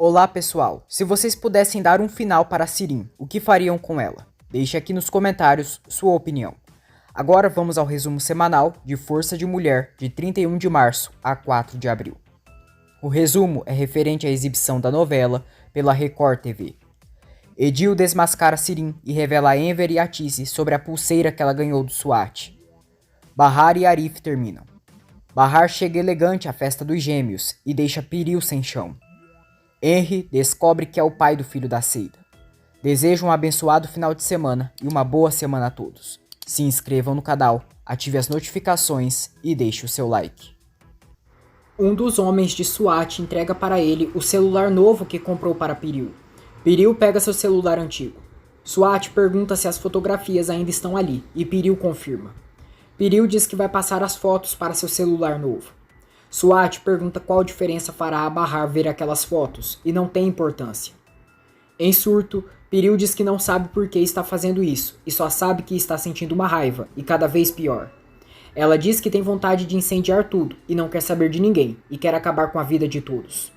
Olá pessoal, se vocês pudessem dar um final para Sirin, o que fariam com ela? Deixe aqui nos comentários sua opinião. Agora vamos ao resumo semanal de Força de Mulher de 31 de março a 4 de abril. O resumo é referente à exibição da novela pela Record TV. Edil desmascara Sirin e revela a Enver e a Tisse sobre a pulseira que ela ganhou do SWAT. Bahar e Arif terminam. Bahar chega elegante à festa dos gêmeos e deixa Piril sem chão. Henry descobre que é o pai do filho da Seida. Desejo um abençoado final de semana e uma boa semana a todos. Se inscrevam no canal, ative as notificações e deixe o seu like. Um dos homens de SWAT entrega para ele o celular novo que comprou para Piril. Piril pega seu celular antigo. SWAT pergunta se as fotografias ainda estão ali e Piril confirma. Piril diz que vai passar as fotos para seu celular novo. SWAT pergunta qual diferença fará a Bahar ver aquelas fotos, e não tem importância. Em surto, Piril diz que não sabe por que está fazendo isso, e só sabe que está sentindo uma raiva, e cada vez pior. Ela diz que tem vontade de incendiar tudo, e não quer saber de ninguém, e quer acabar com a vida de todos.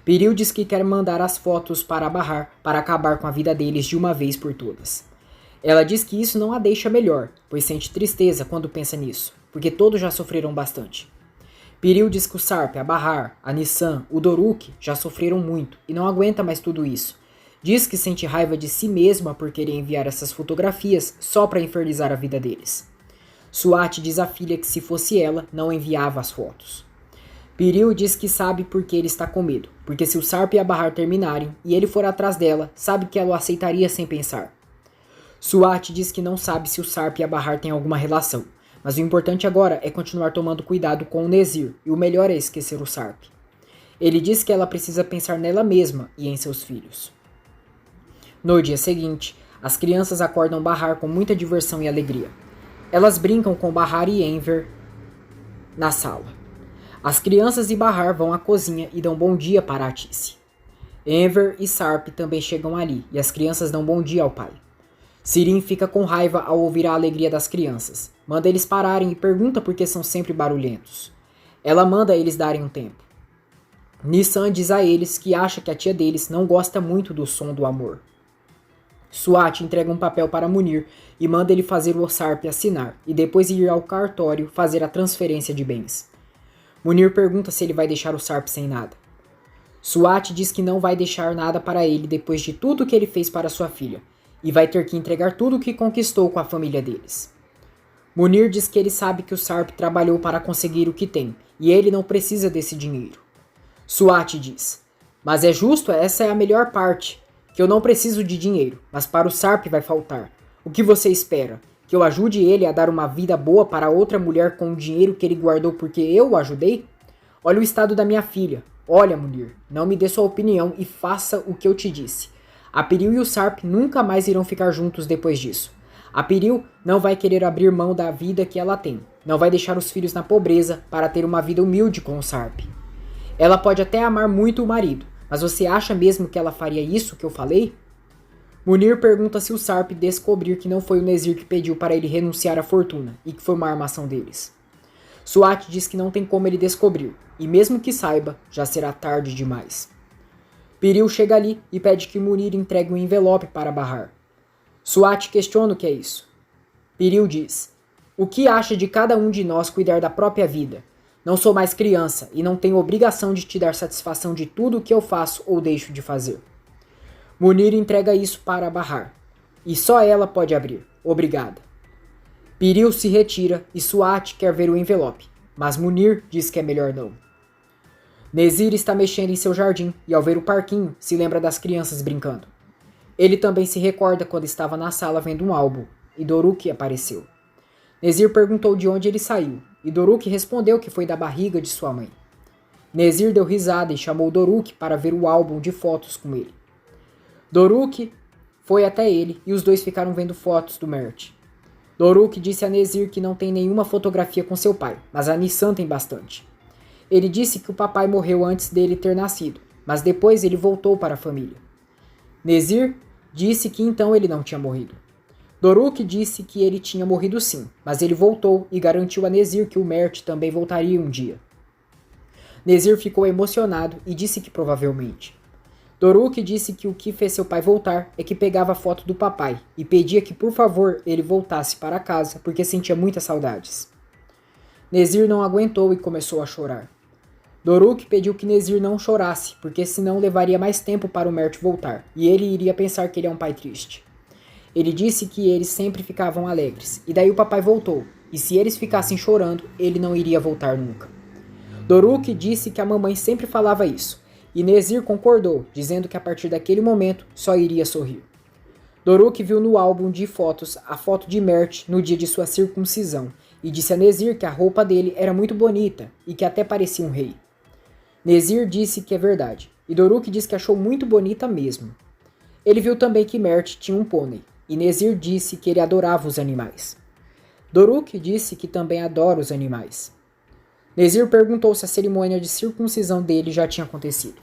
Piril diz que quer mandar as fotos para a Bahar para acabar com a vida deles de uma vez por todas. Ela diz que isso não a deixa melhor, pois sente tristeza quando pensa nisso, porque todos já sofreram bastante. Piril diz que o Sarp, a Bahar, a Nissan, o Doruk já sofreram muito e não aguenta mais tudo isso. Diz que sente raiva de si mesma por querer enviar essas fotografias só para infernizar a vida deles. SWAT diz à filha que se fosse ela, não enviava as fotos. Piril diz que sabe por que ele está com medo, porque se o Sarp e a Bahar terminarem e ele for atrás dela, sabe que ela o aceitaria sem pensar. SWAT diz que não sabe se o Sarp e a Bahar têm alguma relação. Mas o importante agora é continuar tomando cuidado com o Nezir, e o melhor é esquecer o Sarp. Ele diz que ela precisa pensar nela mesma e em seus filhos. No dia seguinte, as crianças acordam Bahar com muita diversão e alegria. Elas brincam com Bahar e Enver na sala. As crianças e Bahar vão à cozinha e dão bom dia para a Tisse. Enver e Sarp também chegam ali, e as crianças dão bom dia ao pai. Sirin fica com raiva ao ouvir a alegria das crianças. Manda eles pararem e pergunta por que são sempre barulhentos. Ela manda eles darem um tempo. Nissan diz a eles que acha que a tia deles não gosta muito do som do amor. SWAT entrega um papel para Munir e manda ele fazer o Sarp assinar e depois ir ao cartório fazer a transferência de bens. Munir pergunta se ele vai deixar o Sarp sem nada. SWAT diz que não vai deixar nada para ele depois de tudo que ele fez para sua filha, e vai ter que entregar tudo o que conquistou com a família deles. Munir diz que ele sabe que o Sarp trabalhou para conseguir o que tem, e ele não precisa desse dinheiro. SWAT diz, mas é justo, essa é a melhor parte, que eu não preciso de dinheiro, mas para o Sarp vai faltar. O que você espera? Que eu ajude ele a dar uma vida boa para outra mulher com o dinheiro que ele guardou porque eu o ajudei? Olha o estado da minha filha. Olha, Munir, não me dê sua opinião e faça o que eu te disse. A Piril e o Sarp nunca mais irão ficar juntos depois disso. A Piril não vai querer abrir mão da vida que ela tem. Não vai deixar os filhos na pobreza para ter uma vida humilde com o Sarp. Ela pode até amar muito o marido, mas você acha mesmo que ela faria isso que eu falei? Munir pergunta se o Sarp descobrir que não foi o Nezir que pediu para ele renunciar à fortuna e que foi uma armação deles. SWAT diz que não tem como ele descobrir, e mesmo que saiba, já será tarde demais. Piril chega ali e pede que Munir entregue um envelope para Bahar. SWAT questiona o que é isso. Piril diz, o que acha de cada um de nós cuidar da própria vida? Não sou mais criança e não tenho obrigação de te dar satisfação de tudo o que eu faço ou deixo de fazer. Munir entrega isso para Bahar. E só ela pode abrir. Obrigada. Piril se retira e SWAT quer ver o envelope, mas Munir diz que é melhor não. Nezir está mexendo em seu jardim e, ao ver o parquinho, se lembra das crianças brincando. Ele também se recorda quando estava na sala vendo um álbum, e Doruk apareceu. Nezir perguntou de onde ele saiu, e Doruk respondeu que foi da barriga de sua mãe. Nezir deu risada e chamou Doruk para ver o álbum de fotos com ele. Doruk foi até ele e os dois ficaram vendo fotos do Mert. Doruk disse a Nezir que não tem nenhuma fotografia com seu pai, mas a Nissan tem bastante. Ele disse que o papai morreu antes dele ter nascido, mas depois ele voltou para a família. Nezir disse que então ele não tinha morrido. Doruk disse que ele tinha morrido sim, mas ele voltou e garantiu a Nezir que o Mert também voltaria um dia. Nezir ficou emocionado e disse que provavelmente. Doruk disse que o que fez seu pai voltar é que pegava a foto do papai e pedia que por favor ele voltasse para casa porque sentia muitas saudades. Nezir não aguentou e começou a chorar. Doruk pediu que Nezir não chorasse, porque senão levaria mais tempo para o Mert voltar, e ele iria pensar que ele é um pai triste. Ele disse que eles sempre ficavam alegres, e daí o papai voltou, e se eles ficassem chorando, ele não iria voltar nunca. Doruk disse que a mamãe sempre falava isso, e Nezir concordou, dizendo que a partir daquele momento só iria sorrir. Doruk viu no álbum de fotos a foto de Mert no dia de sua circuncisão, e disse a Nezir que a roupa dele era muito bonita, e que até parecia um rei. Nezir disse que é verdade, e Doruk disse que achou muito bonita mesmo. Ele viu também que Mert tinha um pônei, e Nezir disse que ele adorava os animais. Doruk disse que também adora os animais. Nezir perguntou se a cerimônia de circuncisão dele já tinha acontecido.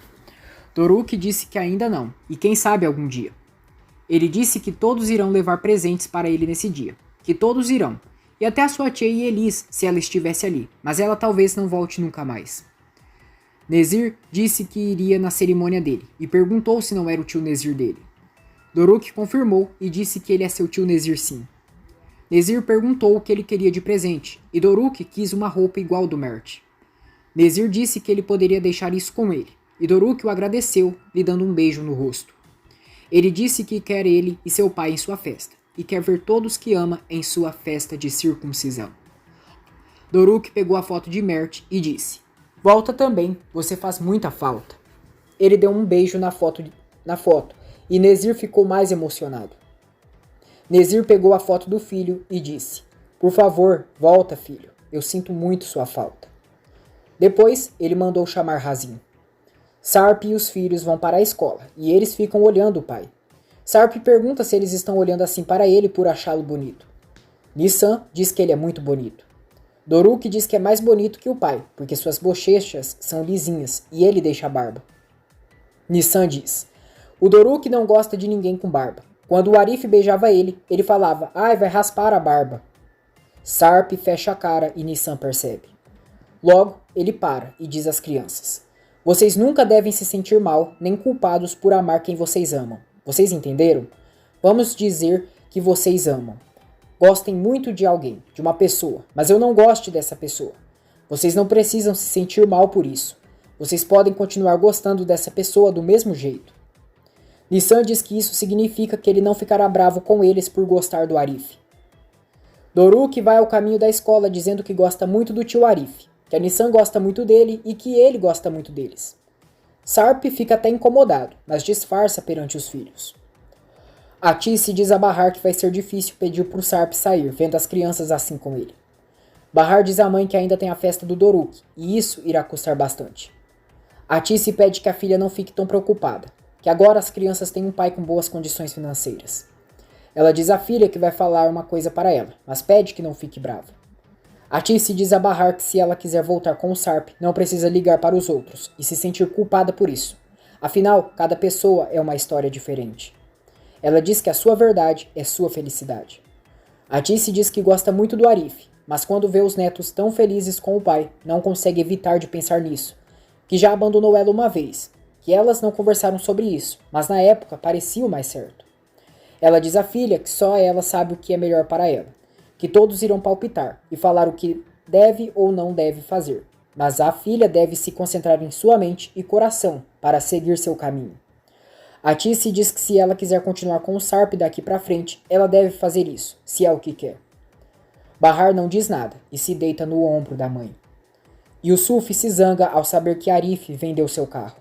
Doruk disse que ainda não, e quem sabe algum dia. Ele disse que todos irão levar presentes para ele nesse dia, que todos irão, e até a sua tia Elis se ela estivesse ali, mas ela talvez não volte nunca mais. Nezir disse que iria na cerimônia dele, e perguntou se não era o tio Nezir dele. Doruk confirmou e disse que ele é seu tio Nezir sim. Nezir perguntou o que ele queria de presente, e Doruk quis uma roupa igual do Mert. Nezir disse que ele poderia deixar isso com ele, e Doruk o agradeceu, lhe dando um beijo no rosto. Ele disse que quer ele e seu pai em sua festa, e quer ver todos que ama em sua festa de circuncisão. Doruk pegou a foto de Mert e disse: "Volta também, você faz muita falta." Ele deu um beijo na foto e Nezir ficou mais emocionado. Nezir pegou a foto do filho e disse: "Por favor, volta, filho. Eu sinto muito sua falta." Depois, ele mandou chamar Razin. Sarp e os filhos vão para a escola, e eles ficam olhando o pai. Sarp pergunta se eles estão olhando assim para ele por achá-lo bonito. Nissan diz que ele é muito bonito. Doruk diz que é mais bonito que o pai, porque suas bochechas são lisinhas e ele deixa a barba. Nissan diz: "O Doruk não gosta de ninguém com barba. Quando o Arif beijava ele, ele falava: 'Ai, vai raspar a barba.'" Sarp fecha a cara e Nissan percebe. Logo, ele para e diz às crianças: "Vocês nunca devem se sentir mal nem culpados por amar quem vocês amam. Vocês entenderam? Vamos dizer que vocês amam. Gostem muito de alguém, de uma pessoa, mas eu não goste dessa pessoa. Vocês não precisam se sentir mal por isso. Vocês podem continuar gostando dessa pessoa do mesmo jeito." Nissan diz que isso significa que ele não ficará bravo com eles por gostar do Arif. Doruk vai ao caminho da escola dizendo que gosta muito do tio Arif, que a Nissan gosta muito dele e que ele gosta muito deles. Sarp fica até incomodado, mas disfarça perante os filhos. Atice diz a Bahar que vai ser difícil pedir pro Sarp sair, vendo as crianças assim com ele. Bahar diz à mãe que ainda tem a festa do Doruk, e isso irá custar bastante. Atice pede que a filha não fique tão preocupada, que agora as crianças têm um pai com boas condições financeiras. Ela diz à filha que vai falar uma coisa para ela, mas pede que não fique brava. Atice diz a Bahar que se ela quiser voltar com o Sarp, não precisa ligar para os outros e se sentir culpada por isso. Afinal, cada pessoa é uma história diferente. Ela diz que a sua verdade é sua felicidade. Atice diz que gosta muito do Arif, mas quando vê os netos tão felizes com o pai, não consegue evitar de pensar nisso, que já abandonou ela uma vez, que elas não conversaram sobre isso, mas na época parecia o mais certo. Ela diz à filha que só ela sabe o que é melhor para ela, que todos irão palpitar e falar o que deve ou não deve fazer, mas a filha deve se concentrar em sua mente e coração para seguir seu caminho. Atice diz que se ela quiser continuar com o Sarp daqui para frente, ela deve fazer isso, se é o que quer. Bahar não diz nada e se deita no ombro da mãe. Yusuf se zanga ao saber que Arif vendeu seu carro.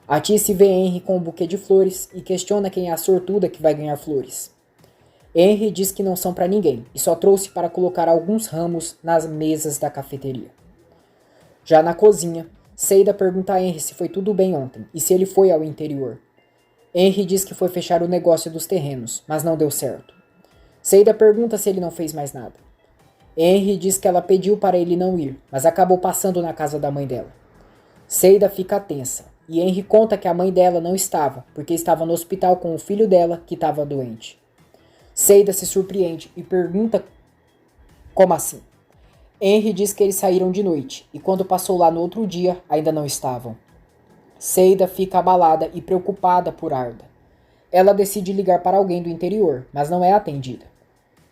Atice vê Henry com um buquê de flores e questiona quem é a sortuda que vai ganhar flores. Henry diz que não são para ninguém e só trouxe para colocar alguns ramos nas mesas da cafeteria. Já na cozinha, Seida pergunta a Henry se foi tudo bem ontem e se ele foi ao interior. Henry diz que foi fechar o negócio dos terrenos, mas não deu certo. Seida pergunta se ele não fez mais nada. Henry diz que ela pediu para ele não ir, mas acabou passando na casa da mãe dela. Seida fica tensa, e Henry conta que a mãe dela não estava, porque estava no hospital com o filho dela, que estava doente. Seida se surpreende e pergunta como assim. Henry diz que eles saíram de noite, e quando passou lá no outro dia, ainda não estavam. Seida fica abalada e preocupada por Arda. Ela decide ligar para alguém do interior, mas não é atendida.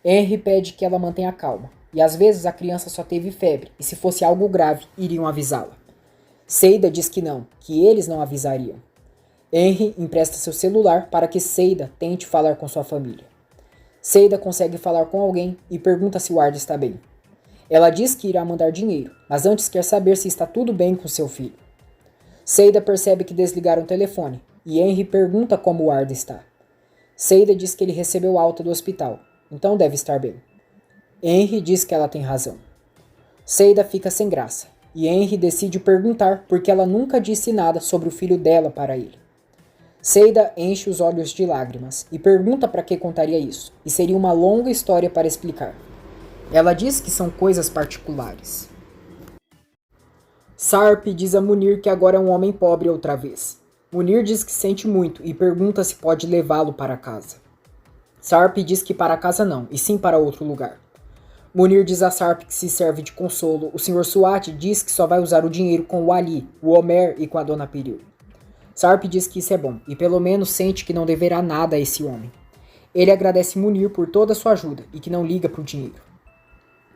Henry pede que ela mantenha calma, e às vezes a criança só teve febre, e se fosse algo grave, iriam avisá-la. Seida diz que não, que eles não avisariam. Henry empresta seu celular para que Seida tente falar com sua família. Seida consegue falar com alguém e pergunta se o Arda está bem. Ela diz que irá mandar dinheiro, mas antes quer saber se está tudo bem com seu filho. Seida percebe que desligaram o telefone, e Henry pergunta como o Arda está. Seida diz que ele recebeu alta do hospital, então deve estar bem. Henry diz que ela tem razão. Seida fica sem graça, e Henry decide perguntar porque ela nunca disse nada sobre o filho dela para ele. Seida enche os olhos de lágrimas e pergunta para que contaria isso, e seria uma longa história para explicar. Ela diz que são coisas particulares. Sarp diz a Munir que agora é um homem pobre outra vez. Munir diz que sente muito e pergunta se pode levá-lo para casa. Sarp diz que para casa não, e sim para outro lugar. Munir diz a Sarp que se serve de consolo. O Sr. Swat diz que só vai usar o dinheiro com o Ali, o Homer e com a Dona Piril. Sarp diz que isso é bom, e pelo menos sente que não deverá nada a esse homem. Ele agradece Munir por toda a sua ajuda e que não liga para o dinheiro.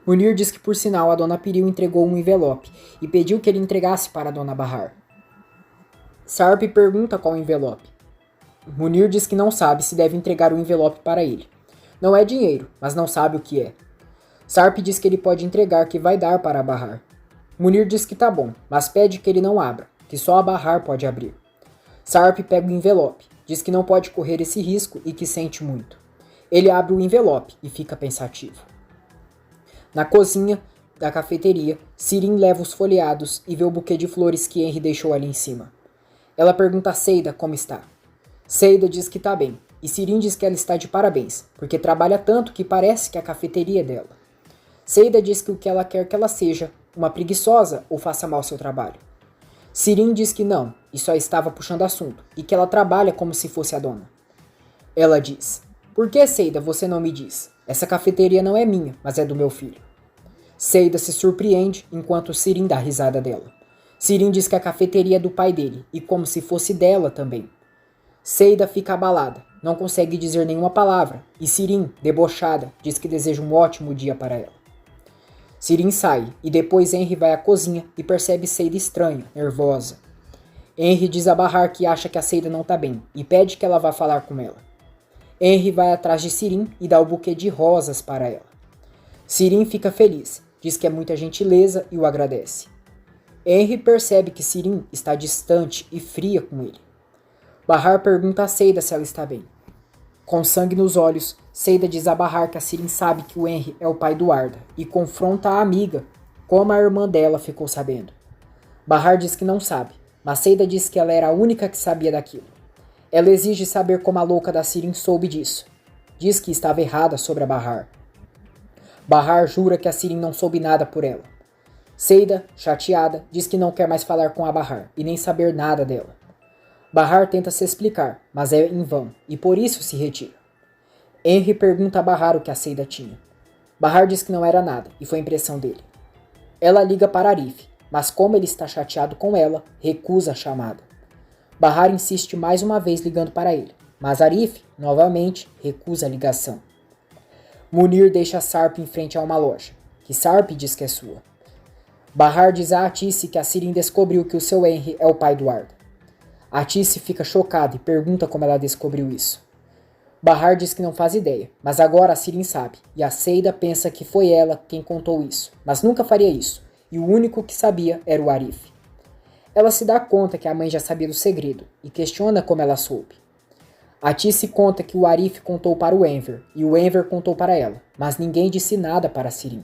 Munir diz que por sinal a Dona Piril entregou um envelope e pediu que ele entregasse para a Dona Bahar. Sarp pergunta qual envelope. Munir diz que não sabe se deve entregar o envelope para ele. Não é dinheiro, mas não sabe o que é. Sarp diz que ele pode entregar que vai dar para a Bahar. Munir diz que tá bom, mas pede que ele não abra, que só a Bahar pode abrir. Sarp pega o envelope, diz que não pode correr esse risco e que sente muito. Ele abre o envelope e fica pensativo. Na cozinha da cafeteria, Sirin leva os folheados e vê o buquê de flores que Henry deixou ali em cima. Ela pergunta a Seida como está. Seida diz que está bem, e Sirin diz que ela está de parabéns, porque trabalha tanto que parece que a cafeteria é dela. Seida diz que o que ela quer que ela seja, uma preguiçosa ou faça mal seu trabalho. Sirin diz que não, e só estava puxando assunto, e que ela trabalha como se fosse a dona. Ela diz, por que, Seida, você não me diz? Essa cafeteria não é minha, mas é do meu filho. Seida se surpreende enquanto Sirin dá risada dela. Sirin diz que a cafeteria é do pai dele, e como se fosse dela também. Seida fica abalada, não consegue dizer nenhuma palavra, e Sirin, debochada, diz que deseja um ótimo dia para ela. Sirin sai, e depois Henry vai à cozinha e percebe Seida estranha, nervosa. Henry diz a Bahar que acha que a Seida não está bem, e pede que ela vá falar com ela. Henry vai atrás de Sirin e dá o buquê de rosas para ela. Sirin fica feliz, diz que é muita gentileza e o agradece. Henry percebe que Sirin está distante e fria com ele. Bahar pergunta a Seida se ela está bem. Com sangue nos olhos, Seida diz a Bahar que a Sirin sabe que o Henry é o pai do Arda e confronta a amiga como a irmã dela ficou sabendo. Bahar diz que não sabe, mas Seida diz que ela era a única que sabia daquilo. Ela exige saber como a louca da Sirin soube disso. Diz que estava errada sobre a Bahar. Bahar jura que a Sirin não soube nada por ela. Seida, chateada, diz que não quer mais falar com a Bahar e nem saber nada dela. Bahar tenta se explicar, mas é em vão, e por isso se retira. Henry pergunta a Bahar o que a Seida tinha. Bahar diz que não era nada, e foi impressão dele. Ela liga para Arif, mas como ele está chateado com ela, recusa a chamada. Bahar insiste mais uma vez ligando para ele, mas Arif, novamente, recusa a ligação. Munir deixa Sarp em frente a uma loja, que Sarp diz que é sua. Bahar diz a Atice que a Sirin descobriu que o seu Henry é o pai do Arda. Atice fica chocada e pergunta como ela descobriu isso. Bahar diz que não faz ideia, mas agora a Sirin sabe, e a Seida pensa que foi ela quem contou isso, mas nunca faria isso, e o único que sabia era o Arif. Ela se dá conta que a mãe já sabia do segredo, e questiona como ela soube. Atice conta que o Arif contou para o Enver, e o Enver contou para ela, mas ninguém disse nada para Sirin.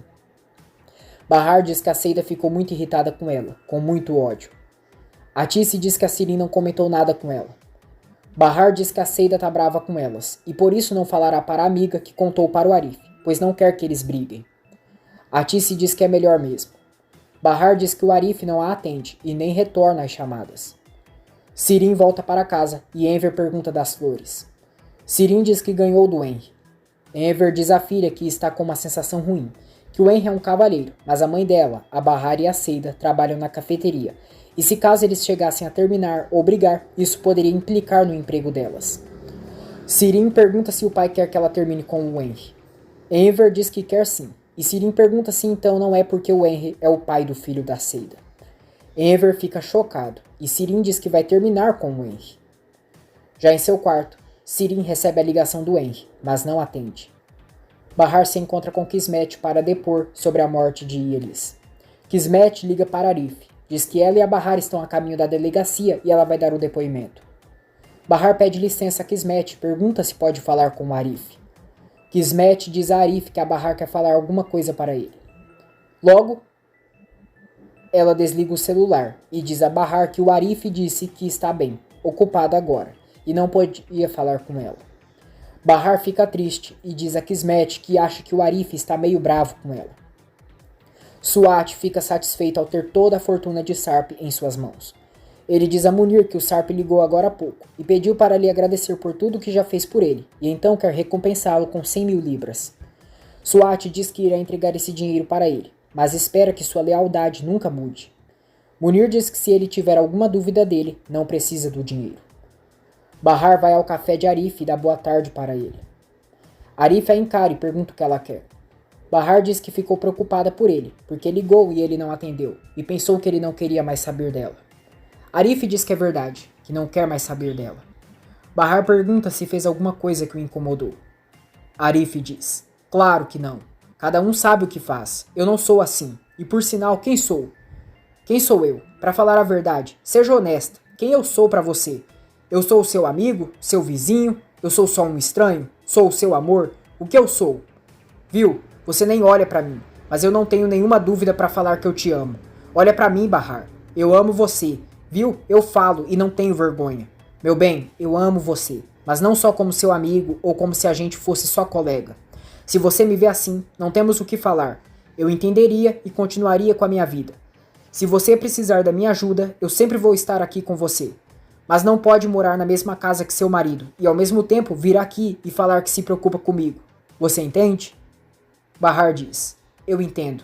Bahar diz que a Seida ficou muito irritada com ela, com muito ódio. Atice diz que a Sirin não comentou nada com ela. Bahar diz que a Seida tá brava com elas, e por isso não falará para a amiga que contou para o Arif, pois não quer que eles briguem. Atice diz que é melhor mesmo. Bahar diz que o Arif não a atende e nem retorna às chamadas. Sirin volta para casa e Enver pergunta das flores. Sirin diz que ganhou do Henry. Enver diz à filha que está com uma sensação ruim, que o Henry é um cavalheiro, mas a mãe dela, a Bahar e a Seida trabalham na cafeteria, E se caso eles chegassem a terminar ou brigar, isso poderia implicar no emprego delas. Sirin pergunta se o pai quer que ela termine com o Henry. Enver diz que quer sim, e Sirin pergunta se então não é porque o Henry é o pai do filho da Seida. Enver fica chocado, e Sirin diz que vai terminar com o Henry. Já em seu quarto, Sirin recebe a ligação do Henry, mas não atende. Bahar se encontra com Kismet para depor sobre a morte de Ielis. Kismet liga para Arif, diz que ela e a Bahar estão a caminho da delegacia e ela vai dar o depoimento. Bahar pede licença a Kismet e pergunta se pode falar com o Arif. Kismet diz a Arif que a Bahar quer falar alguma coisa para ele. Logo, ela desliga o celular e diz a Bahar que o Arif disse que está bem, ocupado agora, e não podia falar com ela. Bahar fica triste e diz a Kismet que acha que o Arif está meio bravo com ela. Suat fica satisfeito ao ter toda a fortuna de Sarp em suas mãos. Ele diz a Munir que o Sarp ligou agora há pouco e pediu para lhe agradecer por tudo que já fez por ele, e então quer recompensá-lo com 100.000 libras. Suat diz que irá entregar esse dinheiro para ele, mas espera que sua lealdade nunca mude. Munir diz que se ele tiver alguma dúvida dele, não precisa do dinheiro. Bahar vai ao café de Arif e dá boa tarde para ele. Arif a encara e pergunta o que ela quer. Bahar diz que ficou preocupada por ele, porque ligou e ele não atendeu, e pensou que ele não queria mais saber dela. Arif diz que é verdade, que não quer mais saber dela. Bahar pergunta se fez alguma coisa que o incomodou. Arif diz, claro que não. Cada um sabe o que faz. Eu não sou assim. E por sinal, quem sou? Quem sou eu? Para falar a verdade, seja honesta. Quem eu sou para você? Eu sou o seu amigo? Seu vizinho? Eu sou só um estranho? Sou o seu amor? O que eu sou? Viu? Você nem olha para mim, mas eu não tenho nenhuma dúvida para falar que eu te amo. Olha para mim, Bahar. Eu amo você. Viu? Eu falo e não tenho vergonha. Meu bem, eu amo você, mas não só como seu amigo ou como se a gente fosse só colega. Se você me vê assim, não temos o que falar. Eu entenderia e continuaria com a minha vida. Se você precisar da minha ajuda, eu sempre vou estar aqui com você. Mas não pode morar na mesma casa que seu marido e ao mesmo tempo vir aqui e falar que se preocupa comigo. Você entende? Bahar diz, eu entendo.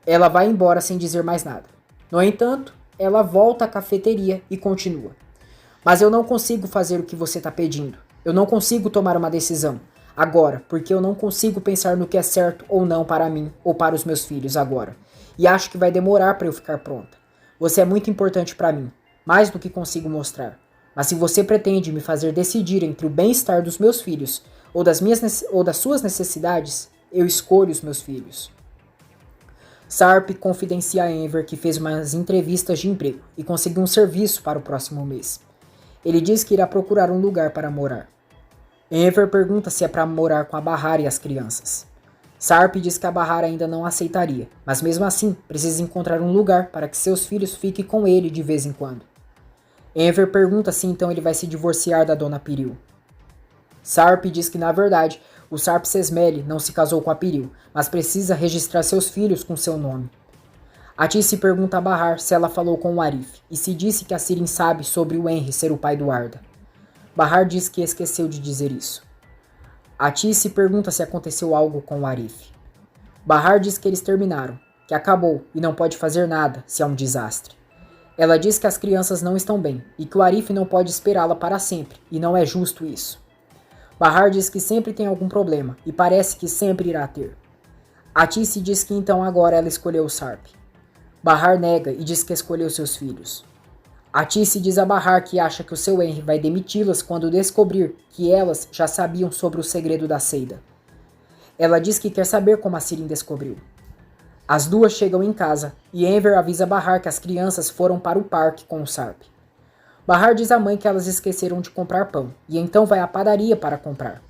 Ela vai embora sem dizer mais nada. No entanto, ela volta à cafeteria e continua. Mas eu não consigo fazer o que você está pedindo. Eu não consigo tomar uma decisão. Agora, porque eu não consigo pensar no que é certo ou não para mim ou para os meus filhos agora. E acho que vai demorar para eu ficar pronta. Você é muito importante para mim, mais do que consigo mostrar. Mas se você pretende me fazer decidir entre o bem-estar dos meus filhos ou das suas necessidades, eu escolho os meus filhos. Sarp confidencia a Enver que fez umas entrevistas de emprego e conseguiu um serviço para o próximo mês. Ele diz que irá procurar um lugar para morar. Enver pergunta se é para morar com a Bahar e as crianças. Sarp diz que a Bahar ainda não aceitaria, mas mesmo assim precisa encontrar um lugar para que seus filhos fiquem com ele de vez em quando. Enver pergunta se então ele vai se divorciar da dona Piril. Sarp diz que na verdade o Sarp Sesmele não se casou com a Piril, mas precisa registrar seus filhos com seu nome. Atice pergunta a Bahar se ela falou com o Arif e se disse que a Sirin sabe sobre o Henry ser o pai do Arda. Bahar diz que esqueceu de dizer isso. Atice pergunta se aconteceu algo com o Arif. Bahar diz que eles terminaram, que acabou e não pode fazer nada se há um desastre. Ela diz que as crianças não estão bem e que o Arif não pode esperá-la para sempre e não é justo isso. Bahar diz que sempre tem algum problema e parece que sempre irá ter. Atice diz que então agora ela escolheu o Sarp. Bahar nega e diz que escolheu seus filhos. Atice diz a Bahar que acha que o seu Henry vai demiti-las quando descobrir que elas já sabiam sobre o segredo da Seida. Ela diz que quer saber como a Sirin descobriu. As duas chegam em casa e Enver avisa Bahar que as crianças foram para o parque com o Sarp. Bahar diz à mãe que elas esqueceram de comprar pão e então vai à padaria para comprar.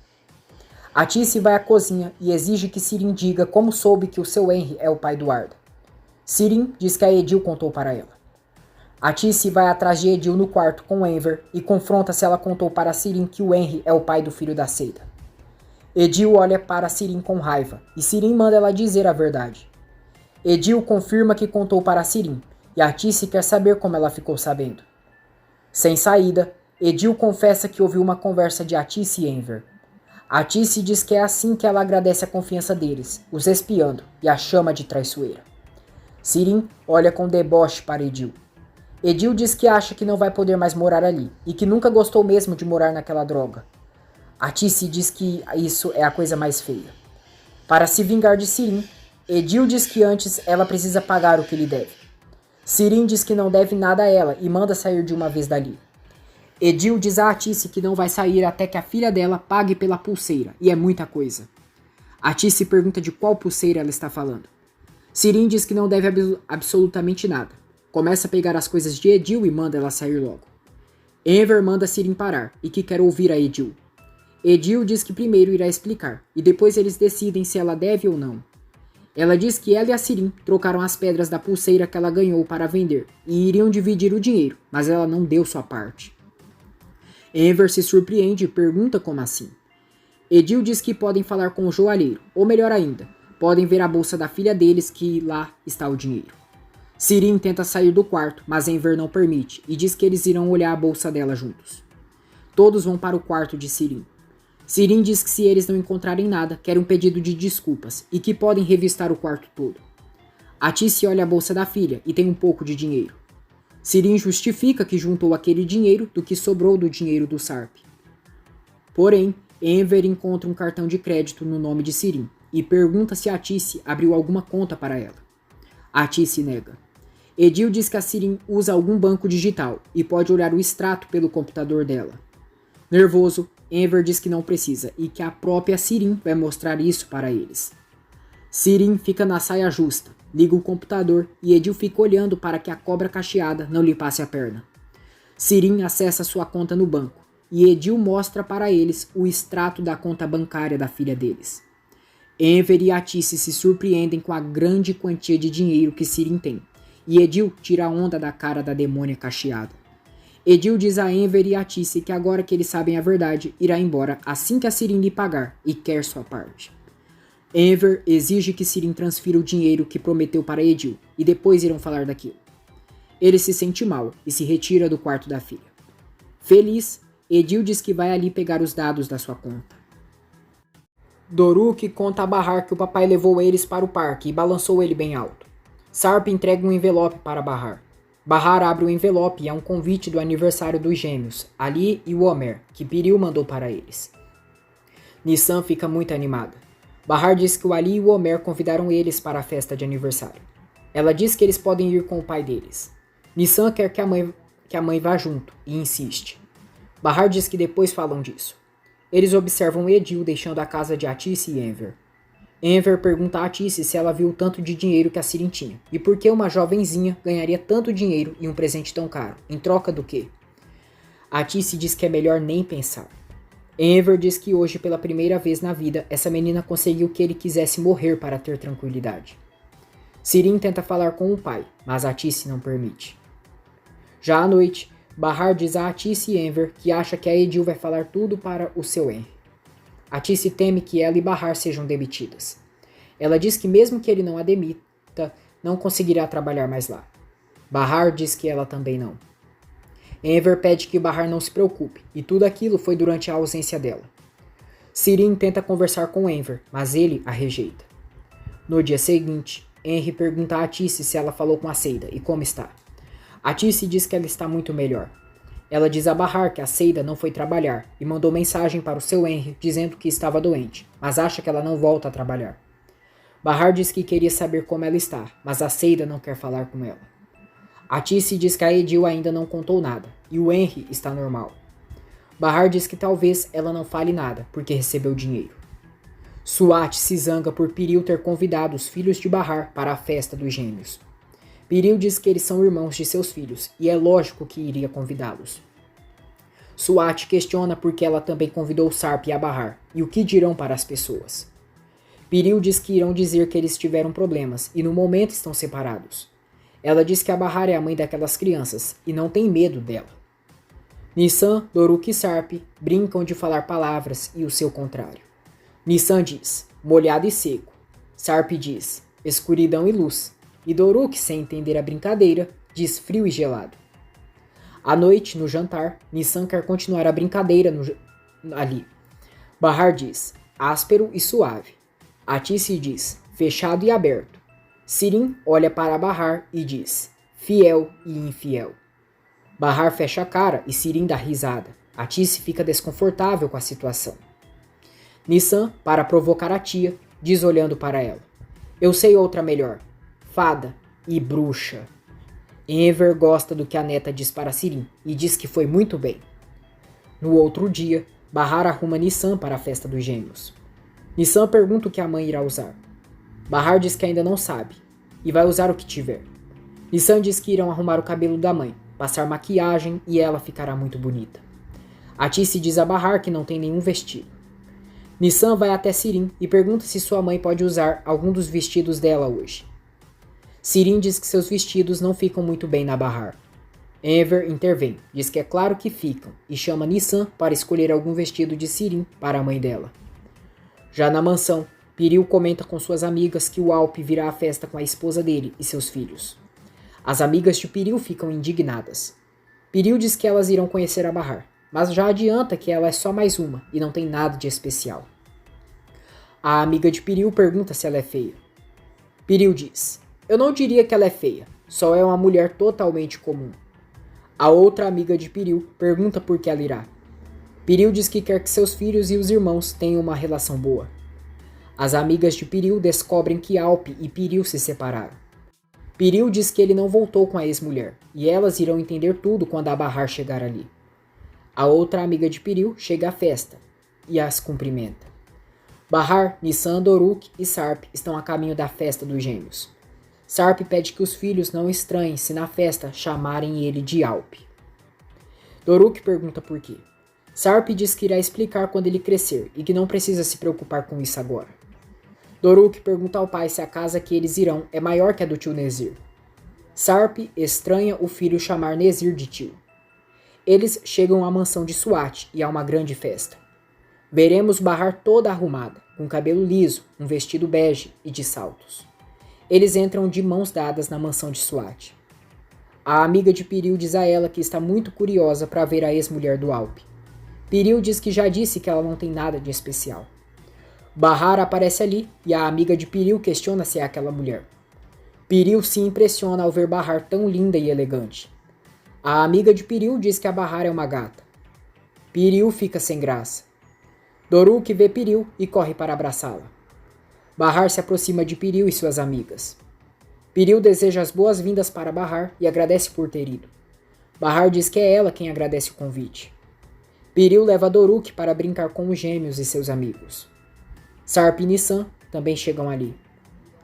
Atice vai à cozinha e exige que Sirin diga como soube que o seu Henry é o pai do Arda. Sirin diz que a Edil contou para ela. Atice vai atrás de Edil no quarto com Enver e confronta se ela contou para Sirin que o Henry é o pai do filho da Seida. Edil olha para Sirin com raiva e Sirin manda ela dizer a verdade. Edil confirma que contou para Sirin e Atice quer saber como ela ficou sabendo. Sem saída, Edil confessa que ouviu uma conversa de Atice e Enver. Atice diz que é assim que ela agradece a confiança deles, os espiando, e a chama de traiçoeira. Sirin olha com deboche para Edil. Edil diz que acha que não vai poder mais morar ali e que nunca gostou mesmo de morar naquela droga. Atice diz que isso é a coisa mais feia. Para se vingar de Sirin, Edil diz que antes ela precisa pagar o que lhe deve. Sirin diz que não deve nada a ela e manda sair de uma vez dali. Edil diz a Atice que não vai sair até que a filha dela pague pela pulseira, e é muita coisa. Atice pergunta de qual pulseira ela está falando. Sirin diz que não deve absolutamente nada. Começa a pegar as coisas de Edil e manda ela sair logo. Enver manda Sirin parar e que quer ouvir a Edil. Edil diz que primeiro irá explicar, e depois eles decidem se ela deve ou não. Ela diz que ela e a Sirin trocaram as pedras da pulseira que ela ganhou para vender, e iriam dividir o dinheiro, mas ela não deu sua parte. Enver se surpreende e pergunta como assim. Edil diz que podem falar com o joalheiro, ou melhor ainda, podem ver a bolsa da filha deles que lá está o dinheiro. Sirin tenta sair do quarto, mas Enver não permite, e diz que eles irão olhar a bolsa dela juntos. Todos vão para o quarto de Sirin. Sirin diz que se eles não encontrarem nada, quer um pedido de desculpas e que podem revistar o quarto todo. Atice olha a bolsa da filha e tem um pouco de dinheiro. Sirin justifica que juntou aquele dinheiro do que sobrou do dinheiro do Sarp. Porém, Enver encontra um cartão de crédito no nome de Sirin e pergunta se Atice abriu alguma conta para ela. Atice nega. Edil diz que a Sirin usa algum banco digital e pode olhar o extrato pelo computador dela. Nervoso, Enver diz que não precisa e que a própria Sirin vai mostrar isso para eles. Sirin fica na saia justa, liga o computador e Edil fica olhando para que a cobra cacheada não lhe passe a perna. Sirin acessa sua conta no banco e Edil mostra para eles o extrato da conta bancária da filha deles. Enver e Atice se surpreendem com a grande quantia de dinheiro que Sirin tem e Edil tira a onda da cara da demônia cacheada. Edil diz a Enver e a Atice que agora que eles sabem a verdade, irá embora assim que a Sirin lhe pagar e quer sua parte. Enver exige que Sirin transfira o dinheiro que prometeu para Edil e depois irão falar daquilo. Ele se sente mal e se retira do quarto da filha. Feliz, Edil diz que vai ali pegar os dados da sua conta. Doruk conta a Bahar que o papai levou eles para o parque e balançou ele bem alto. Sarp entrega um envelope para Bahar. Bahar abre o envelope e é um convite do aniversário dos gêmeos, Ali e o Homer, que Piril mandou para eles. Nissan fica muito animada. Bahar diz que o Ali e o Homer convidaram eles para a festa de aniversário. Ela diz que eles podem ir com o pai deles. Nissan quer que a mãe vá junto e insiste. Bahar diz que depois falam disso. Eles observam Edil deixando a casa de Atice e Enver. Enver pergunta a Atice se ela viu o tanto de dinheiro que a Sirin tinha e por que uma jovenzinha ganharia tanto dinheiro e um presente tão caro, em troca do quê? Atice diz que é melhor nem pensar. Enver diz que hoje, pela primeira vez na vida, essa menina conseguiu que ele quisesse morrer para ter tranquilidade. Sirin tenta falar com o pai, mas Atice não permite. Já à noite, Bahar diz a Atice e Enver que acha que a Edil vai falar tudo para o seu Henry. Atice teme que ela e Bahar sejam demitidas. Ela diz que mesmo que ele não a demita, não conseguirá trabalhar mais lá. Bahar diz que ela também não. Enver pede que Bahar não se preocupe, e tudo aquilo foi durante a ausência dela. Sirin tenta conversar com Enver, mas ele a rejeita. No dia seguinte, Henry pergunta a Atice se ela falou com a Seida e como está. Atice diz que ela está muito melhor. Ela diz a Bahar que a Seida não foi trabalhar e mandou mensagem para o seu Henry dizendo que estava doente, mas acha que ela não volta a trabalhar. Bahar diz que queria saber como ela está, mas a Seida não quer falar com ela. Atice diz que a Edil ainda não contou nada e o Henry está normal. Bahar diz que talvez ela não fale nada porque recebeu dinheiro. Suat se zanga por Piril ter convidado os filhos de Bahar para a festa dos gêmeos. Piril diz que eles são irmãos de seus filhos, e é lógico que iria convidá-los. Suat questiona por que ela também convidou Sarp e a Bahar, e o que dirão para as pessoas. Piril diz que irão dizer que eles tiveram problemas, e no momento estão separados. Ela diz que a Bahar é a mãe daquelas crianças, e não tem medo dela. Nissan, Doruk e Sarp brincam de falar palavras e o seu contrário. Nissan diz, molhado e seco. Sarp diz, escuridão e luz. E Doruk, sem entender a brincadeira, diz frio e gelado. À noite, no jantar, Nissan quer continuar a brincadeira ali. Bahar diz, áspero e suave. Atice diz, fechado e aberto. Sirin olha para Bahar e diz, fiel e infiel. Bahar fecha a cara e Sirin dá risada. A Tice fica desconfortável com a situação. Nissan, para provocar a tia, diz olhando para ela: eu sei outra melhor. Fada e bruxa. Enver gosta do que a neta diz para Sirin e diz que foi muito bem. No outro dia, Bahar arruma Nissan para a festa dos gêmeos. Nissan pergunta o que a mãe irá usar. Bahar diz que ainda não sabe e vai usar o que tiver. Nissan diz que irão arrumar o cabelo da mãe, passar maquiagem e ela ficará muito bonita. A Tice diz a Bahar que não tem nenhum vestido. Nissan vai até Sirin e pergunta se sua mãe pode usar algum dos vestidos dela hoje. Sirin diz que seus vestidos não ficam muito bem na Bahar. Enver intervém, diz que é claro que ficam e chama Nissan para escolher algum vestido de Sirin para a mãe dela. Já na mansão, Piril comenta com suas amigas que o Alp virá à festa com a esposa dele e seus filhos. As amigas de Piril ficam indignadas. Piril diz que elas irão conhecer a Bahar, mas já adianta que ela é só mais uma e não tem nada de especial. A amiga de Piril pergunta se ela é feia. Piril diz: eu não diria que ela é feia, só é uma mulher totalmente comum. A outra amiga de Piril pergunta por que ela irá. Piril diz que quer que seus filhos e os irmãos tenham uma relação boa. As amigas de Piril descobrem que Alp e Piril se separaram. Piril diz que ele não voltou com a ex-mulher, e elas irão entender tudo quando a Bahar chegar ali. A outra amiga de Piril chega à festa e as cumprimenta. Bahar, Nissan, Doruk e Sarp estão a caminho da festa dos gêmeos. Sarp pede que os filhos não estranhem se na festa chamarem ele de Alp. Doruk pergunta por quê. Sarp diz que irá explicar quando ele crescer e que não precisa se preocupar com isso agora. Doruk pergunta ao pai se a casa que eles irão é maior que a do tio Nezir. Sarp estranha o filho chamar Nezir de tio. Eles chegam à mansão de Swat e há uma grande festa. Veremos Bahar toda arrumada, com cabelo liso, um vestido bege e de saltos. Eles entram de mãos dadas na mansão de Swat. A amiga de Piril diz a ela que está muito curiosa para ver a ex-mulher do Alp. Piril diz que já disse que ela não tem nada de especial. Bahar aparece ali e a amiga de Piril questiona se é aquela mulher. Piril se impressiona ao ver Bahar tão linda e elegante. A amiga de Piril diz que a Bahar é uma gata. Piril fica sem graça. Doruk vê Piril e corre para abraçá-la. Bahar se aproxima de Piril e suas amigas. Piril deseja as boas-vindas para Bahar e agradece por ter ido. Bahar diz que é ela quem agradece o convite. Piril leva Doruk para brincar com os gêmeos e seus amigos. Sarp e Nissan também chegam ali.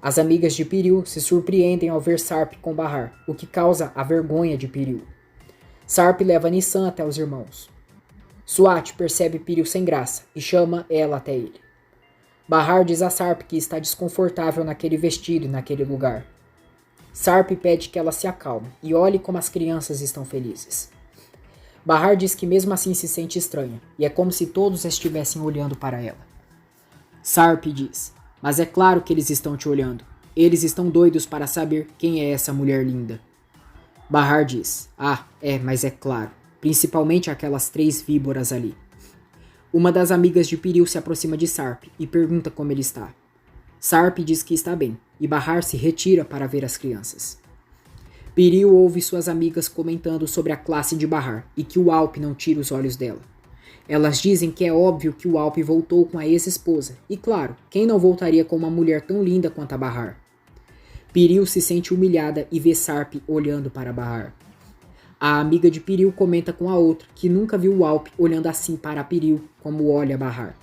As amigas de Piril se surpreendem ao ver Sarp com Bahar, o que causa a vergonha de Piril. Sarp leva Nissan até os irmãos. Swat percebe Piril sem graça e chama ela até ele. Bahar diz a Sarp que está desconfortável naquele vestido e naquele lugar. Sarp pede que ela se acalme e olhe como as crianças estão felizes. Bahar diz que mesmo assim se sente estranha e é como se todos estivessem olhando para ela. Sarp diz: mas é claro que eles estão te olhando. Eles estão doidos para saber quem é essa mulher linda. Bahar diz: ah, mas é claro. Principalmente aquelas 3 víboras ali. Uma das amigas de Piril se aproxima de Sarp e pergunta como ele está. Sarp diz que está bem, e Bahar se retira para ver as crianças. Piril ouve suas amigas comentando sobre a classe de Bahar e que o Alp não tira os olhos dela. Elas dizem que é óbvio que o Alp voltou com a ex-esposa, e claro, quem não voltaria com uma mulher tão linda quanto a Bahar? Piril se sente humilhada e vê Sarp olhando para Bahar. A amiga de Piril comenta com a outra que nunca viu o Alp olhando assim para Piril como olha Bahar.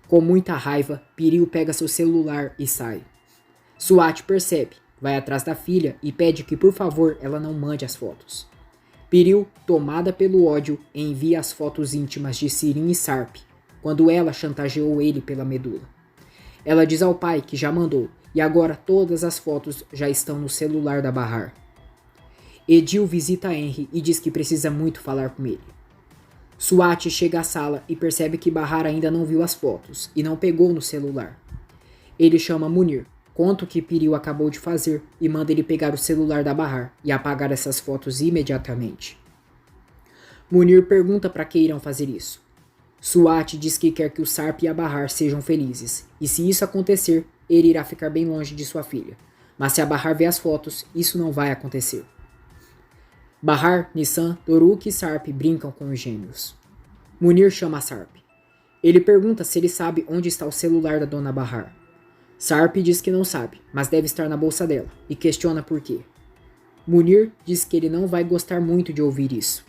Com muita raiva, Piril pega seu celular e sai. Swat percebe, vai atrás da filha e pede que por favor ela não mande as fotos. Piril, tomada pelo ódio, envia as fotos íntimas de Sirin e Sarp, quando ela chantageou ele pela medula. Ela diz ao pai que já mandou, e agora todas as fotos já estão no celular da Bahar. Edil visita Henry e diz que precisa muito falar com ele. Swat chega à sala e percebe que Bahar ainda não viu as fotos e não pegou no celular. Ele chama Munir, conta o que Piril acabou de fazer e manda ele pegar o celular da Bahar e apagar essas fotos imediatamente. Munir pergunta para que irão fazer isso. Swat diz que quer que o Sarp e a Bahar sejam felizes, e se isso acontecer, ele irá ficar bem longe de sua filha. Mas se a Bahar ver as fotos, isso não vai acontecer. Bahar, Nissan, Doruk e Sarp brincam com os gêmeos. Munir chama Sarp. Ele pergunta se ele sabe onde está o celular da dona Bahar. Sarp diz que não sabe, mas deve estar na bolsa dela, e questiona por quê. Munir diz que ele não vai gostar muito de ouvir isso.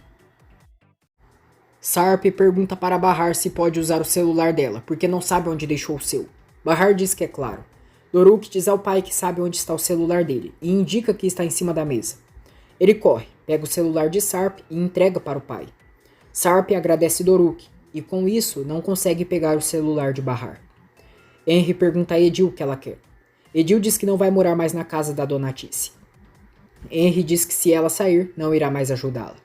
Sarp pergunta para Bahar se pode usar o celular dela, porque não sabe onde deixou o seu. Bahar diz que é claro. Doruk diz ao pai que sabe onde está o celular dele, e indica que está em cima da mesa. Ele corre, pega o celular de Sarp e entrega para o pai. Sarp agradece Doruk, e com isso não consegue pegar o celular de Bahar. Henry pergunta a Edil o que ela quer. Edil diz que não vai morar mais na casa da dona Tice. Henry diz que se ela sair, não irá mais ajudá-la.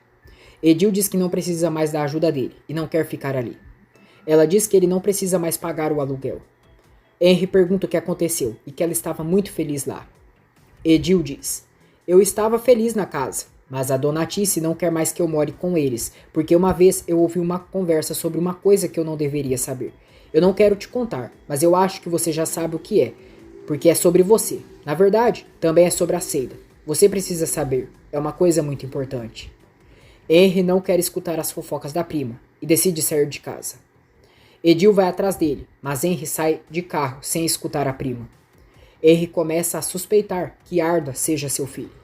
Edil diz que não precisa mais da ajuda dele e não quer ficar ali. Ela diz que ele não precisa mais pagar o aluguel. Henry pergunta o que aconteceu e que ela estava muito feliz lá. Edil diz: eu estava feliz na casa, mas a dona Tice não quer mais que eu more com eles, porque uma vez eu ouvi uma conversa sobre uma coisa que eu não deveria saber. Eu não quero te contar, mas eu acho que você já sabe o que é, porque é sobre você. Na verdade, também é sobre a Seida. Você precisa saber, é uma coisa muito importante. Henry não quer escutar as fofocas da prima e decide sair de casa. Edil vai atrás dele, mas Henry sai de carro sem escutar a prima. Henry começa a suspeitar que Arda seja seu filho.